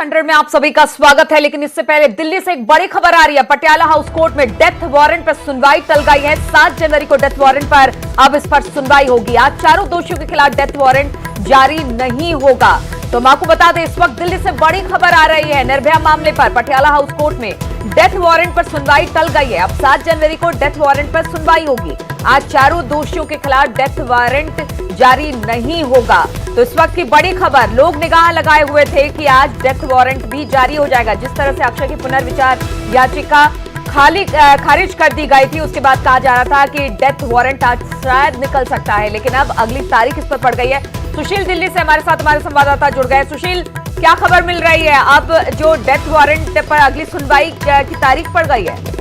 100 में आप सभी का स्वागत है। लेकिन इससे पहले दिल्ली से एक बड़ी खबर आ रही है। पटियाला हाउस कोर्ट में डेथ वारंट पर सुनवाई टल गई है। 7 जनवरी को डेथ वारंट पर अब इस पर सुनवाई होगी। आज चारों दोषियों के खिलाफ डेथ वारंट जारी नहीं होगा। तो हम आपको बता दें, इस वक्त दिल्ली से बड़ी खबर आ रही है। निर्भया मामले पर पटियाला हाउस कोर्ट में डेथ वारंट पर सुनवाई टल गई है। अब 7 जनवरी को डेथ वारंट पर सुनवाई होगी। आज चारों दोषियों के खिलाफ डेथ वारंट जारी नहीं होगा। तो इस वक्त की बड़ी खबर, लोग निगाह लगाए हुए थे कि आज डेथ वारंट भी जारी हो जाएगा। जिस तरह से अक्षय की पुनर्विचार याचिका खारिज कर दी गई थी, उसके बाद कहा जा रहा था कि डेथ वारंट आज शायद निकल सकता है, लेकिन अब अगली तारीख इस पर पड़ गई है। सुशील दिल्ली से हमारे साथ हमारे संवाददाता जुड़ गए। सुशील, क्या खबर मिल रही है? अब जो डेथ वारंट पर अगली सुनवाई की तारीख पड़ गई है।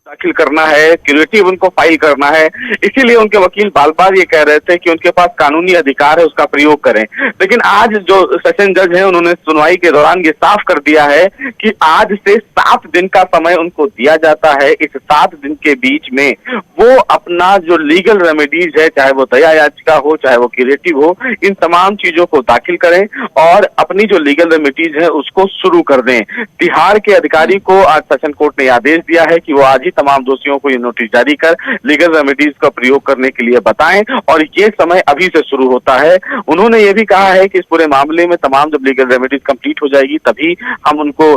दाखिल करना है, क्यूरेटिव उनको फाइल करना है, इसीलिए उनके वकील बार बार ये कह रहे थे कि उनके पास कानूनी अधिकार है, उसका प्रयोग करें। लेकिन आज जो सेशन जज है, उन्होंने सुनवाई के दौरान ये साफ कर दिया है कि आज से 7 दिन का समय उनको दिया जाता है। इस 7 दिन के बीच में वो अपना जो लीगल रेमेडीज है, चाहे वो दया याचिका हो, चाहे वो क्यूरेटिव हो, इन तमाम चीजों को दाखिल करें और अपनी जो लीगल रेमेडीज है उसको शुरू कर दें। तिहाड़ के अधिकारी को आज सेशन कोर्ट ने आदेश दिया है कि वो आज ही तमाम दोषियों को ये नोटिस जारी कर लीगल रेमेडीज का प्रयोग करने के लिए बताएं, और ये समय अभी से शुरू होता है। उन्होंने ये भी कहा है कि इस पूरे मामले में तमाम जब लीगल रेमेडीज कंप्लीट हो जाएगी तभी हम उनको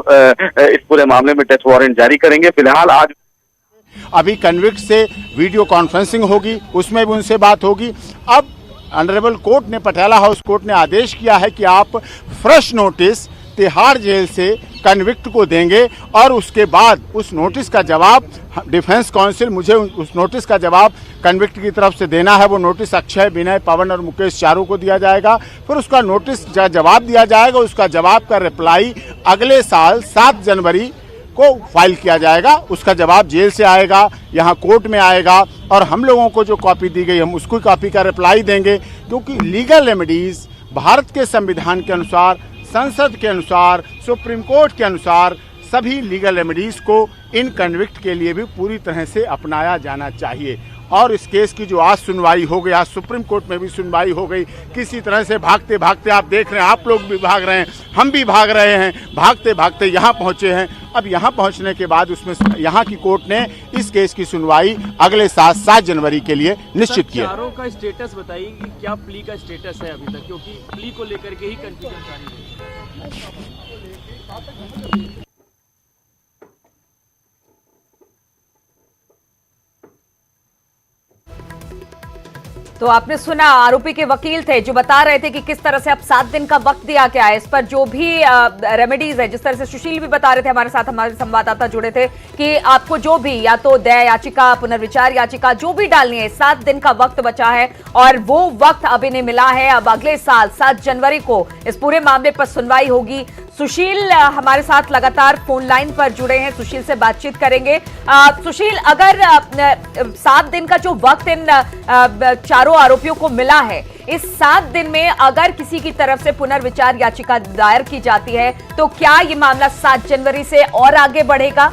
इस पूरे मामले में डेथ वारंट जारी करेंगे। फिलहाल आज अभी कन्विक्ट से वीडियो कॉन्फ्रेंसिंग होगी, उसमें भी उनसे बात होगी। अब ऑनरेबल कोर्ट ने, पटियाला हाउस कोर्ट ने आदेश किया है कि आप फ्रेश नोटिस तिहाड़ जेल से कन्विक्ट को देंगे और उसके बाद उस नोटिस का जवाब डिफेंस काउंसिल, मुझे उस नोटिस का जवाब कन्विक्ट की तरफ से देना है। वो नोटिस अक्षय, विनय, पवन और मुकेश चारों को दिया जाएगा। फिर उसका नोटिस जवाब दिया जाएगा। उसका जवाब का रिप्लाई अगले साल 7 जनवरी को फाइल किया जाएगा। उसका जवाब जेल से आएगा, यहाँ कोर्ट में आएगा और हम लोगों को जो कॉपी दी गई हम उसको कॉपी का रिप्लाई देंगे। क्योंकि लीगल रेमेडीज भारत के संविधान के अनुसार, संसद के अनुसार, सुप्रीम कोर्ट के अनुसार सभी लीगल रेमेडीज को इन कन्विक्ट के लिए भी पूरी तरह से अपनाया जाना चाहिए। और इस केस की जो आज सुनवाई हो गई, आज सुप्रीम कोर्ट में भी सुनवाई हो गई। किसी तरह से भागते भागते आप देख रहे हैं, आप लोग भी भाग रहे हैं, हम भी भाग रहे हैं, भागते भागते यहाँ पहुँचे हैं। अब यहाँ पहुँचने के बाद उसमें यहाँ की कोर्ट ने इस केस की सुनवाई अगले 7 जनवरी के लिए निश्चित किया। चारों का स्टेटस बताइए कि क्या प्ली का स्टेटस है अभी तक, क्योंकि प्ली को लेकर के ही कंफ्यूजन जारी है। तो आपने सुना, आरोपी के वकील थे जो बता रहे थे कि किस तरह से अब 7 दिन का वक्त दिया गया है। इस पर जो भी रेमेडीज है, जिस तरह से सुशील भी बता रहे थे, हमारे साथ हमारे संवाददाता जुड़े थे कि आपको जो भी, या तो दया याचिका, पुनर्विचार याचिका जो भी डालनी है, 7 दिन का वक्त बचा है और वो वक्त अब इन्हें मिला है। अब अगले साल 7 जनवरी को इस पूरे मामले पर सुनवाई होगी। सुशील हमारे साथ लगातार फोन लाइन पर जुड़े हैं, सुशील से बातचीत करेंगे। सुशील, अगर 7 दिन का जो वक्त इन चारों आरोपियों को मिला है, इस 7 दिन में अगर किसी की तरफ से पुनर्विचार याचिका दायर की जाती है तो क्या ये मामला 7 जनवरी से और आगे बढ़ेगा?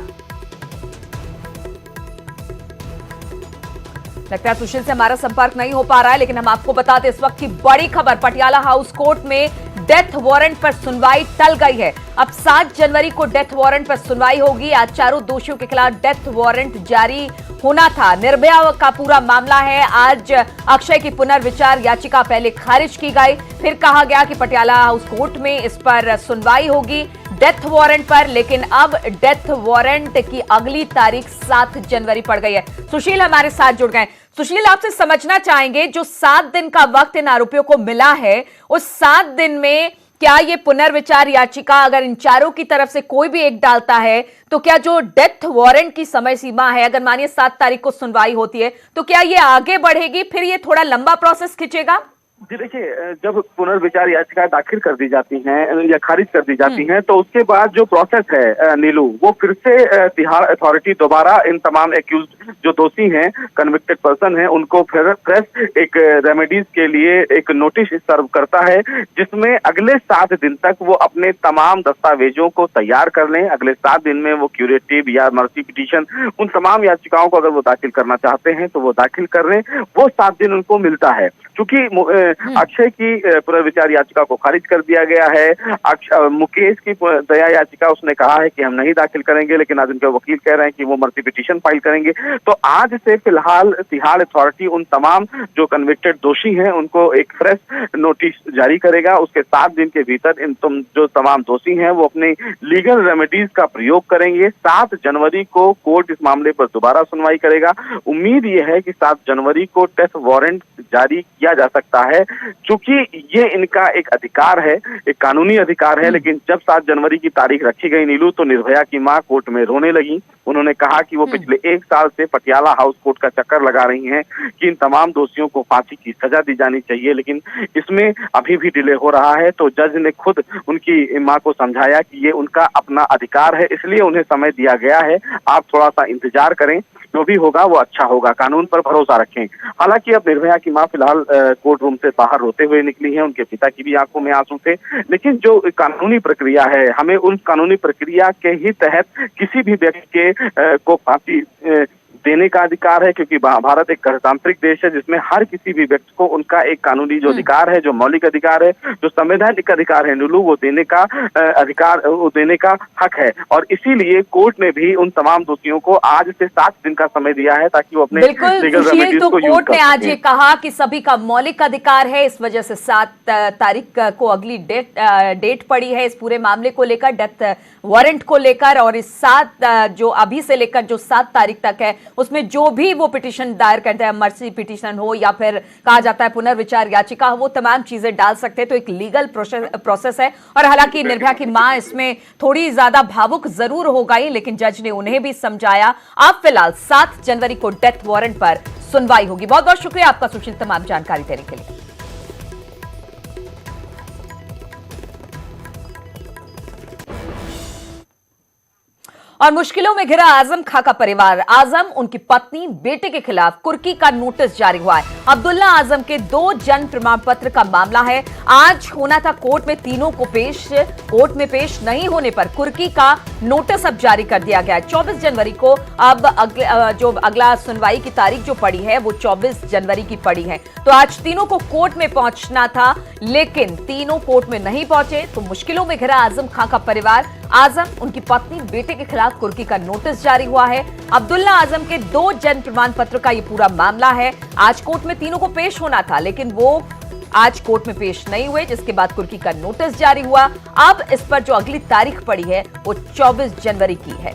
लगता है सुशील से हमारा संपर्क नहीं हो पा रहा है, लेकिन हम आपको बता दें, इस वक्त की बड़ी खबर, पटियाला हाउस कोर्ट में डेथ वारंट पर सुनवाई टल गई है। अब 7 जनवरी को डेथ वारंट पर सुनवाई होगी। आज चारों दोषियों के खिलाफ डेथ वारंट जारी होना था। निर्भया का पूरा मामला है। आज अक्षय की पुनर्विचार याचिका पहले खारिज की गई, फिर कहा गया कि पटियाला हाउस कोर्ट में इस पर सुनवाई होगी डेथ वारंट पर। लेकिन अब डेथ वारंट की अगली तारीख 7 जनवरी पड़ गई है। सुशील हमारे साथ जुड़ गए। सुशील, आपसे समझना चाहेंगे, जो 7 दिन का वक्त इन आरोपियों को मिला है, उस 7 दिन में क्या ये पुनर्विचार याचिका अगर इन चारों की तरफ से कोई भी एक डालता है तो क्या जो डेथ वारंट की समय सीमा है, अगर मानिए 7 तारीख को सुनवाई होती है, तो क्या ये आगे बढ़ेगी, फिर ये थोड़ा लंबा प्रोसेस खिंचेगा? जी देखिए, जब पुनर्विचार याचिका दाखिल कर दी जाती हैं या खारिज कर दी जाती हैं तो उसके बाद जो प्रोसेस है नीलू, वो फिर से तिहाड़ अथॉरिटी दोबारा इन तमाम एक्यूज्ड जो दोषी हैं, कन्विक्टेड पर्सन हैं, उनको फिर फ्रेश एक रेमेडीज के लिए एक नोटिस सर्व करता है, जिसमें अगले 7 दिन तक वो अपने तमाम दस्तावेजों को तैयार कर लें। अगले 7 दिन में वो क्यूरेटिव या मर्सी पिटीशन, उन तमाम याचिकाओं को अगर वो दाखिल करना चाहते हैं तो वो दाखिल कर लें। वो 7 दिन उनको मिलता है। चूंकि अक्षय की पुनर्विचार याचिका को खारिज कर दिया गया है। मुकेश की दया याचिका उसने कहा है कि हम नहीं दाखिल करेंगे, लेकिन आज उनके वकील कह रहे हैं कि वो मर्सी पिटीशन फाइल करेंगे। तो आज से फिलहाल तिहाड़ अथॉरिटी उन तमाम जो कन्विक्टेड दोषी हैं उनको एक फ्रेश नोटिस जारी करेगा। उसके 7 दिन के भीतर जो तमाम दोषी हैं वो अपने लीगल रेमेडीज का प्रयोग करेंगे। 7 जनवरी को कोर्ट इस मामले पर दोबारा सुनवाई करेगा। उम्मीद ये है कि 7 जनवरी को डेथ वारंट जारी किया जा सकता है, क्योंकि ये इनका एक अधिकार है, एक कानूनी अधिकार है। लेकिन जब 7 जनवरी की तारीख रखी गई नीलू, तो निर्भया की मां कोर्ट में रोने लगी। उन्होंने कहा कि वो पिछले 1 साल से पटियाला हाउस कोर्ट का चक्कर लगा रही हैं कि इन तमाम दोषियों को फांसी की सजा दी जानी चाहिए, लेकिन इसमें अभी भी डिले हो रहा है। तो जज ने खुद उनकी मां को समझाया कि ये उनका अपना अधिकार है, इसलिए उन्हें समय दिया गया है, आप थोड़ा सा इंतजार करें, जो भी होगा वो अच्छा होगा, कानून पर भरोसा रखें। हालांकि अब निर्भया की मां फिलहाल कोर्ट रूम से बाहर रोते हुए निकली हैं। उनके पिता की भी आंखों में आंसू थे। लेकिन जो कानूनी प्रक्रिया है, हमें उन कानूनी प्रक्रिया के ही तहत किसी भी व्यक्ति के को फांसी देने का अधिकार है, क्योंकि भारत एक गणतांत्रिक देश है जिसमें हर किसी भी व्यक्ति को उनका एक कानूनी जो अधिकार है, जो मौलिक अधिकार है, जो संवैधानिक अधिकार है नुलू, वो देने का अधिकार, वो देने का हक है। और इसीलिए कोर्ट ने भी उन तमाम दोषियों को आज से 7 दिन का समय दिया है ताकि वो अपने लीगल रेमेडीज को यूज कोर्ट कर ने आज ये सकें। कहा कि सभी का मौलिक अधिकार है, इस वजह से 7 तारीख को अगली डेट पड़ी है इस पूरे मामले को लेकर, डेथ वारंट को लेकर। और इस 7 जो अभी से लेकर जो 7 तारीख तक है उसमें जो भी वो पिटीशन दायर करते हैं, मर्सी पिटीशन हो या फिर कहा जाता है पुनर्विचार याचिका हो, वो तमाम चीजें डाल सकते हैं। तो एक लीगल प्रोसेस है। और हालांकि निर्भया की मां इसमें थोड़ी ज्यादा भावुक जरूर हो गई, लेकिन जज ने उन्हें भी समझाया। अब फिलहाल 7 जनवरी को डेथ वारंट पर सुनवाई होगी। बहुत बहुत शुक्रिया आपका सुशील, तमाम जानकारी देने के लिए। और मुश्किलों में घिरा आजम खां का परिवार। आजम, उनकी पत्नी, बेटे के खिलाफ कुर्की का नोटिस जारी हुआ है। अब्दुल्ला आजम के 2 जन्म प्रमाण पत्र का मामला है। आज होना था कोर्ट में तीनों को पेश, कोर्ट में पेश नहीं होने पर कुर्की का नोटिस अब जारी कर दिया गया है। 24 जनवरी को अब अगला सुनवाई की तारीख जो पड़ी है वो 24 जनवरी की पड़ी है। तो आज तीनों को कोर्ट में पहुंचना था, लेकिन तीनों कोर्ट में नहीं पहुंचे। तो मुश्किलों में घिरा आजम खां का परिवार। आजम, उनकी पत्नी, बेटे के खिलाफ कुर्की का नोटिस जारी हुआ है। अब्दुल्ला आजम के 2 जन्म प्रमाण पत्र का ये पूरा मामला है। आज कोर्ट में तीनों को पेश होना था, लेकिन वो आज कोर्ट में पेश नहीं हुए, जिसके बाद कुर्की का नोटिस जारी हुआ। अब इस पर जो अगली तारीख पड़ी है वो 24 जनवरी की है।